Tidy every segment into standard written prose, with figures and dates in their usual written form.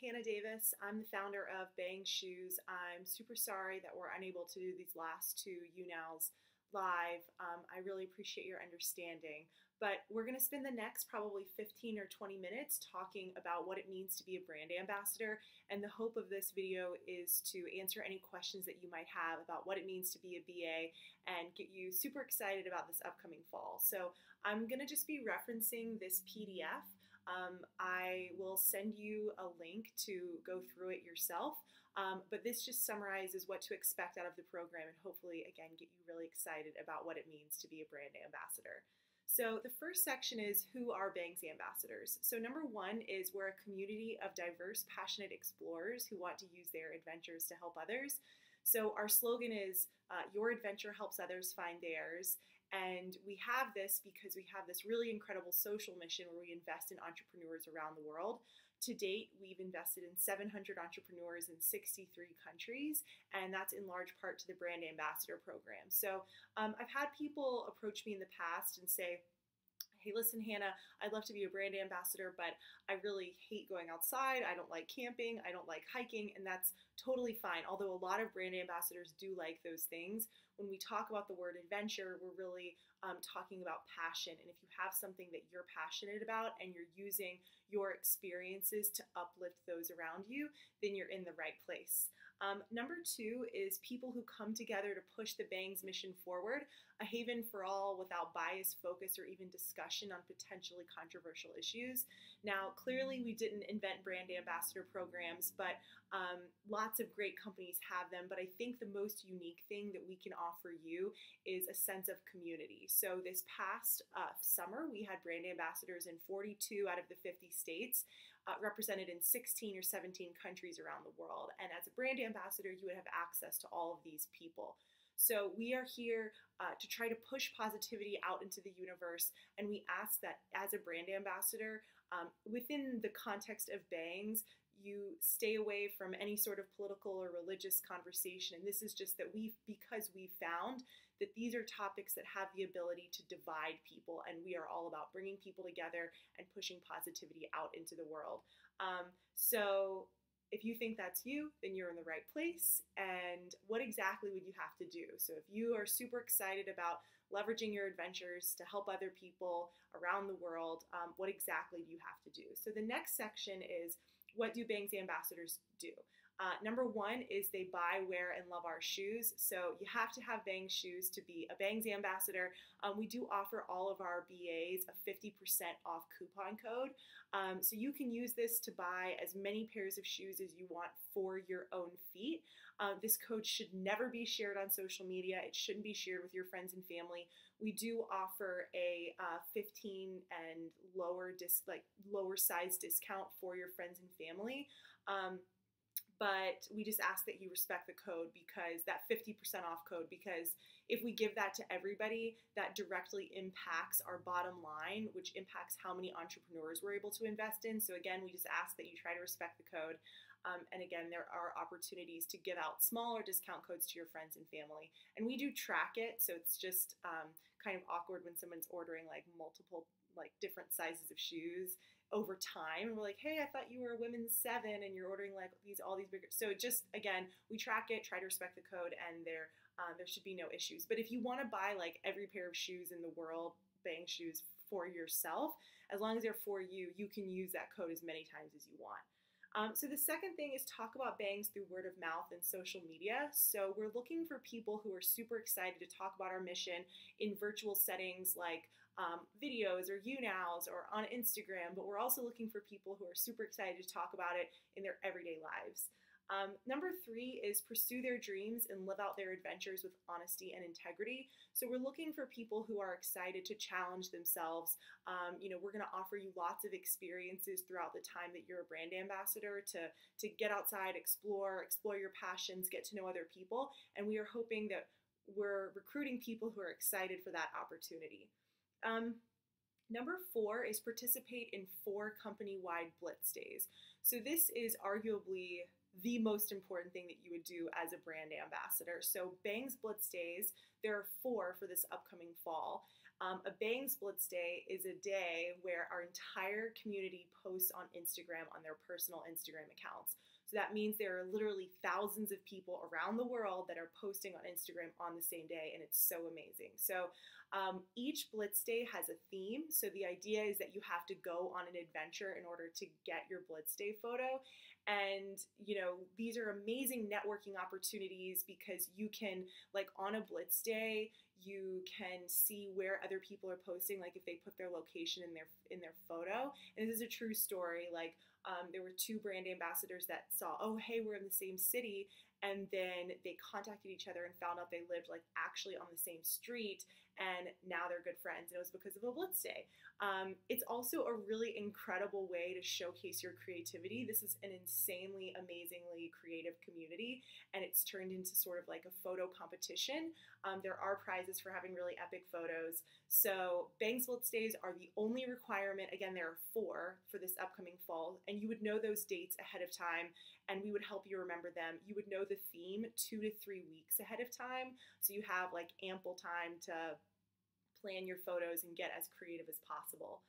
Hannah Davis. I'm the founder of BANGS Shoes. I'm super sorry that we're unable to do these last two YouNows live. I really appreciate your understanding. But we're going to spend the next probably 15 or 20 minutes talking about what it means to be a brand ambassador. And the hope of this video is to answer any questions that you might have about what it means to be a BA and get you super excited about this upcoming fall. So I'm going to just be referencing this PDF. I will send you a link to go through it yourself, but this just summarizes what to expect out of the program and hopefully, again, get you really excited about what it means to be a brand ambassador. So the first section is who are BANGS ambassadors. So number one is we're a community of diverse, passionate explorers who want to use their adventures to help others. So our slogan is, your adventure helps others find theirs. And we have this because we have this really incredible social mission where we invest in entrepreneurs around the world. To date, we've invested in 700 entrepreneurs in 63 countries, and that's in large part to the Brand Ambassador program. So I've had people approach me in the past and say, hey, listen, Hannah, I'd love to be a brand ambassador, but I really hate going outside. I don't like camping. I don't like hiking, and that's totally fine. Although a lot of brand ambassadors do like those things. When we talk about the word adventure, we're really talking about passion. And if you have something that you're passionate about and you're using your experiences to uplift those around you, then you're in the right place. Number two is people who come together to push the BANGS mission forward, a haven for all without bias, focus, or even discussion on potentially controversial issues. Now, clearly we didn't invent brand ambassador programs, but lots of great companies have them. But I think the most unique thing that we can offer you is a sense of community. So this past summer, we had brand ambassadors in 42 out of the 50 states. Represented in 16 or 17 countries around the world. And as a brand ambassador, you would have access to all of these people. So we are here to try to push positivity out into the universe. And we ask that as a brand ambassador, within the context of BANGS, you stay away from any sort of political or religious conversation. And this is just that because we've found that these are topics that have the ability to divide people, and we are all about bringing people together and pushing positivity out into the world. So if you think that's you, then you're in the right place. And what exactly would you have to do? So if you are super excited about leveraging your adventures to help other people around the world, what exactly do you have to do? So the next section is, what do BANGS ambassadors do? Number one is they buy, wear, and love our shoes. So you have to have BANGS shoes to be a BANGS ambassador. We do offer all of our BAs a 50% off coupon code. So you can use this to buy as many pairs of shoes as you want for your own feet. This code should never be shared on social media. It shouldn't be shared with your friends and family. We do offer a 15 and lower size discount for your friends and family. But we just ask that you respect the code, because that 50% off code, because if we give that to everybody, that directly impacts our bottom line, which impacts how many entrepreneurs we're able to invest in. So again, we just ask that you try to respect the code. And again, there are opportunities to give out smaller discount codes to your friends and family. And we do track it, so it's just kind of awkward when someone's ordering like multiple, like different sizes of shoes over time. We're like, hey, I thought you were a women's 7 and you're ordering like all these bigger. So just, again, we track it, try to respect the code, and there should be no issues. But if you want to buy like every pair of shoes in the world, BANGS shoes for yourself, as long as they're for you, you can use that code as many times as you want. So the second thing is talk about BANGS through word of mouth and social media. So we're looking for people who are super excited to talk about our mission in virtual settings like videos or YouNows or on Instagram, but we're also looking for people who are super excited to talk about it in their everyday lives. Number three is pursue their dreams and live out their adventures with honesty and integrity. So we're looking for people who are excited to challenge themselves. We're going to offer you lots of experiences throughout the time that you're a brand ambassador to get outside, explore your passions, get to know other people. And we are hoping that we're recruiting people who are excited for that opportunity. Number four is participate in 4 company-wide Blitz days. So this is arguably the most important thing that you would do as a brand ambassador. So BANGS Blitz days, there are 4 for this upcoming fall. A Bangs Blitz Day is a day where our entire community posts on Instagram on their personal Instagram accounts. So that means there are literally thousands of people around the world that are posting on Instagram on the same day, and it's so amazing. So each Blitz Day has a theme. So the idea is that you have to go on an adventure in order to get your Blitz Day photo. And, these are amazing networking opportunities because you can, like on a Blitz Day, you can see where other people are posting, like if they put their location in their photo. And this is a true story. Like there were two brand ambassadors that saw, oh, hey, we're in the same city. And then they contacted each other and found out they lived like actually on the same street, and now they're good friends. And it was because of a Blitz Day. It's also a really incredible way to showcase your creativity. This is an insanely, amazingly creative community, and it's turned into sort of like a photo competition. There are prizes for having really epic photos. So Bangs Blitz Days are the only requirement. Again, there are 4 for this upcoming fall, and you would know those dates ahead of time, and we would help you remember them. You would know the theme 2 to 3 weeks ahead of time, so you have like ample time to plan your photos and get as creative as possible.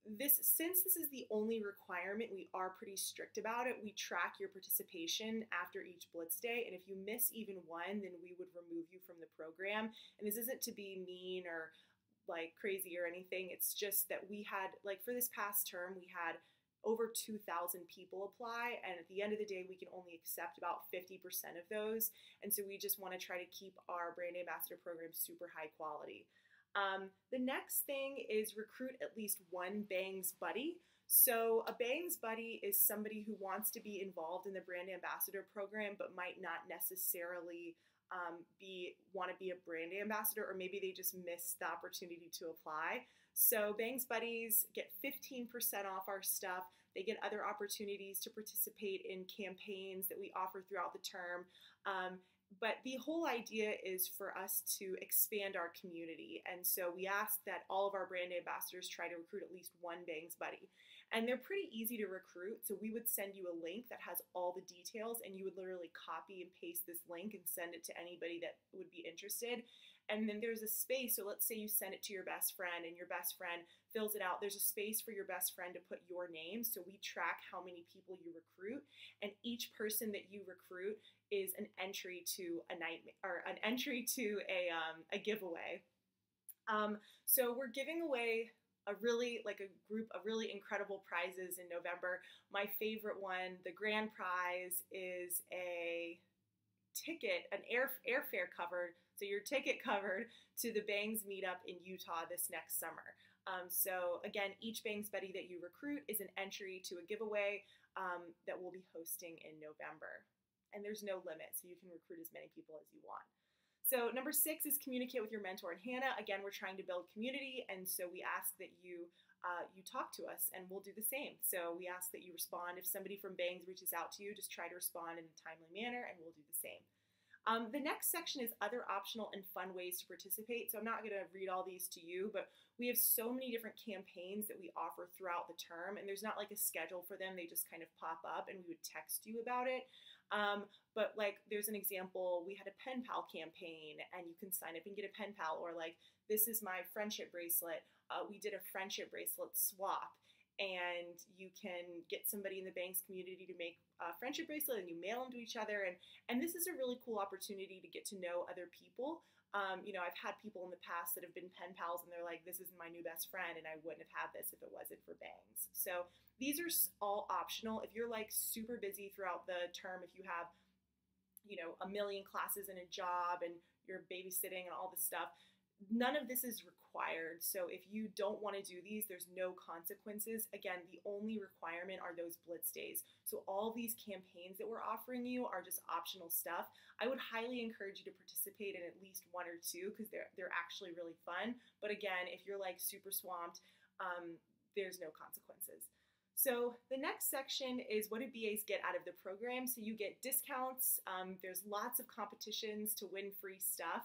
Since this is the only requirement, we are pretty strict about it. We track your participation after each Blitz Day, and if you miss even one, then we would remove you from the program. And this isn't to be mean or like crazy or anything. It's just that we had, like for this past term, we had over 2,000 people apply, and at the end of the day, we can only accept about 50% of those. And so we just want to try to keep our brand ambassador program super high quality. The next thing is recruit at least one Bangs buddy. So a Bangs buddy is somebody who wants to be involved in the brand ambassador program, but might not necessarily want to be a brand ambassador, or maybe they just missed the opportunity to apply. So Bangs buddies get 15% off our stuff. They get other opportunities to participate in campaigns that we offer throughout the term. But the whole idea is for us to expand our community. And so we ask that all of our brand ambassadors try to recruit at least one Bangs buddy. And they're pretty easy to recruit. So we would send you a link that has all the details, and you would literally copy and paste this link and send it to anybody that would be interested. And then there's a space. So let's say you send it to your best friend and your best friend fills it out. There's a space for your best friend to put your name. So we track how many people you recruit, and each person that you recruit is an entry to a giveaway. So we're giving away a group of really incredible prizes in November. My favorite one, the grand prize, is a ticket, an airfare covered, so your ticket covered to the Bangs meetup in Utah this next summer. So again, each Bangs buddy that you recruit is an entry to a giveaway that we'll be hosting in November. And there's no limit, so you can recruit as many people as you want. So number 6 is communicate with your mentor and Hannah. Again, we're trying to build community, and so we ask that you talk to us, and we'll do the same. So we ask that you respond. If somebody from Bangs reaches out to you, just try to respond in a timely manner, and we'll do the same. The next section is other optional and fun ways to participate. So I'm not going to read all these to you, but we have so many different campaigns that we offer throughout the term, and there's not like a schedule for them. They just kind of pop up, and we would text you about it. But like there's an example, we had a pen pal campaign, and you can sign up and get a pen pal, or like this is my friendship bracelet. We did a friendship bracelet swap, and you can get somebody in the Bangs community to make a friendship bracelet, and you mail them to each other. And this is a really cool opportunity to get to know other people. I've had people in the past that have been pen pals, and they're like, this is my new best friend, and I wouldn't have had this if it wasn't for Bangs. So these are all optional. If you're like super busy throughout the term, if you have, a million classes and a job, and you're babysitting and all this stuff, none of this is required. So if you don't want to do these, there's no consequences. Again, the only requirement are those Blitz days. So all these campaigns that we're offering you are just optional stuff. I would highly encourage you to participate in at least 1 or 2 because they're actually really fun. But again, if you're like super swamped, there's no consequences. So the next section is what do BAs get out of the program? So you get discounts. There's lots of competitions to win free stuff.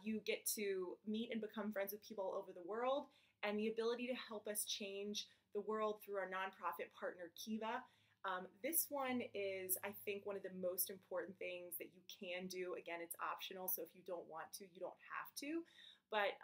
You get to meet and become friends with people all over the world, and the ability to help us change the world through our nonprofit partner, Kiva. This one is, I think, one of the most important things that you can do. Again, it's optional, so if you don't want to, you don't have to. But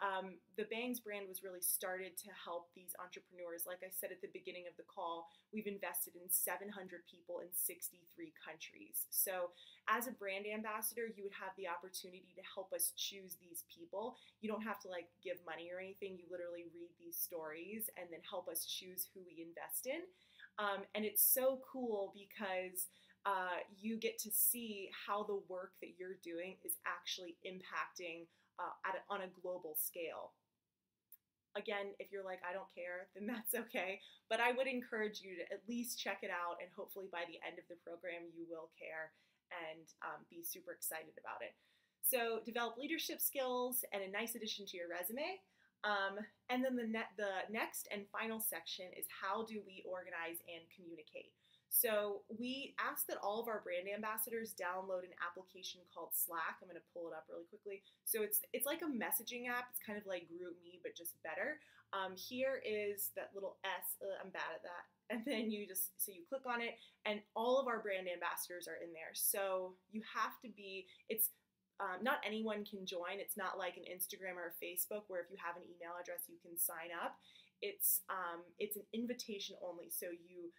the Bangs brand was really started to help these entrepreneurs. Like I said at the beginning of the call, we've invested in 700 people in 63 countries. So as a brand ambassador, you would have the opportunity to help us choose these people. You don't have to like give money or anything. You literally read these stories and then help us choose who we invest in. And it's so cool because you get to see how the work that you're doing is actually impacting on a global scale. Again, if you're like, I don't care, then that's okay. But I would encourage you to at least check it out, and hopefully by the end of the program, you will care and be super excited about it. So develop leadership skills and a nice addition to your resume. And then the next and final section is how do we organize and communicate? So we ask that all of our brand ambassadors download an application called Slack. I'm going to pull it up really quickly. So it's like a messaging app. It's kind of like GroupMe, but just better. Here is that little S. I'm bad at that. And then you click on it, and all of our brand ambassadors are in there. So you have to be, not anyone can join. It's not like an Instagram or a Facebook where if you have an email address, you can sign up. It's an invitation only. So you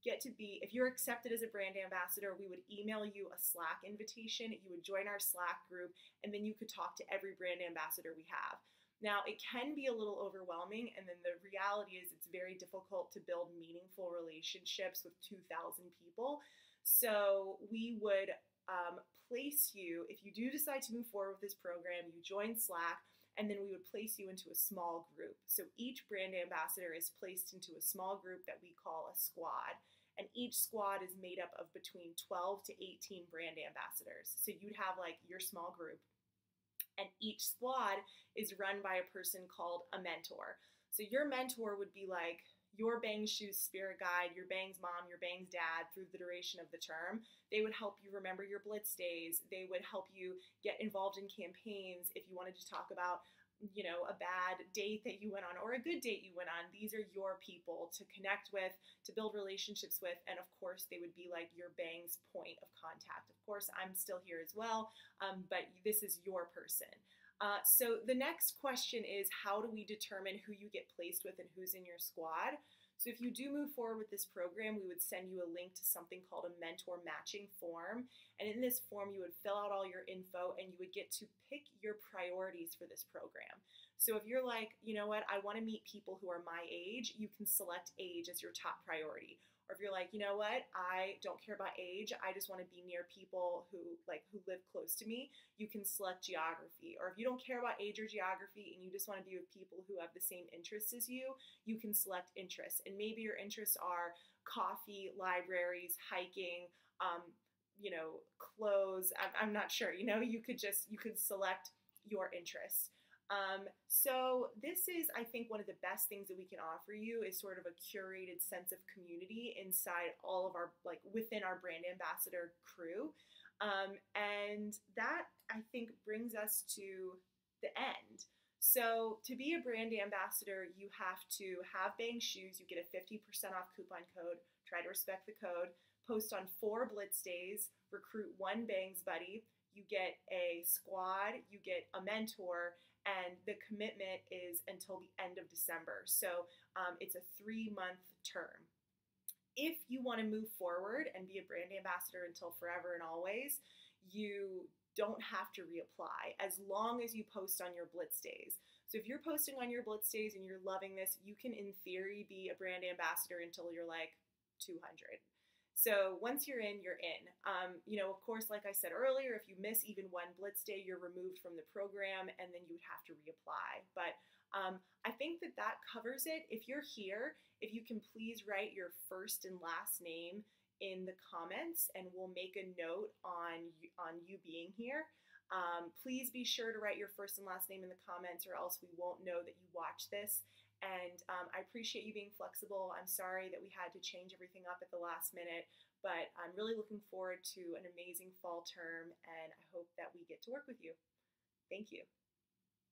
get to be, if you're accepted as a brand ambassador, we would email you a Slack invitation. You would join our Slack group, and then you could talk to every brand ambassador we have. Now, it can be a little overwhelming, and then the reality is it's very difficult to build meaningful relationships with 2,000 people. So we would place you, if you do decide to move forward with this program, you join Slack, and then we would place you into a small group. So each brand ambassador is placed into a small group that we call a squad. And each squad is made up of between 12 to 18 brand ambassadors. So you'd have like your small group. And each squad is run by a person called a mentor. So your mentor would be like your Bangs Shoes spirit guide, your Bangs mom, your Bangs dad through the duration of the term. They would help you remember your blitz days. They would help you get involved in campaigns if you wanted to talk about, you know, a bad date that you went on or a good date you went on. These are your people to connect with, to build relationships with, and of course they would be like your Bangs point of contact. Of course, I'm still here as well, but this is your person. So the next question is, how do we determine who you get placed with and who's in your squad? So if you do move forward with this program, we would send you a link to something called a mentor matching form. And in this form, you would fill out all your info and you would get to pick your priorities for this program. So if you're like, you know what, I want to meet people who are my age, you can select age as your top priority. Or if you're like, you know what, I don't care about age, I just want to be near people who live close to me, you can select geography. Or if you don't care about age or geography and you just want to be with people who have the same interests as you can select interests. And maybe your interests are coffee, libraries, hiking, clothes. I'm not sure. You could select your interests. So this is, I think, one of the best things that we can offer you is sort of a curated sense of community inside all of our, within our brand ambassador crew. And that, I think, brings us to the end. So to be a brand ambassador, you have to have Bangs Shoes. You get a 50% off coupon code. Try to respect the code. Post on 4 Blitz days. Recruit 1 Bangs buddy. You get a squad. You get a mentor. And the commitment is until the end of December. So it's a 3-month term. If you want to move forward and be a brand ambassador until forever and always, you don't have to reapply as long as you post on your Blitz days. So if you're posting on your Blitz days and you're loving this, you can in theory be a brand ambassador until you're like 200. So once you're in, you're in. Of course, like I said earlier, if you miss even 1 Blitz day, you're removed from the program and then you would have to reapply. But I think that covers it. If you're here, if you can please write your first and last name in the comments and we'll make a note on you being here. Please be sure to write your first and last name in the comments or else we won't know that you watch this. And I appreciate you being flexible. I'm sorry that we had to change everything up at the last minute, but I'm really looking forward to an amazing fall term, and I hope that we get to work with you. Thank you.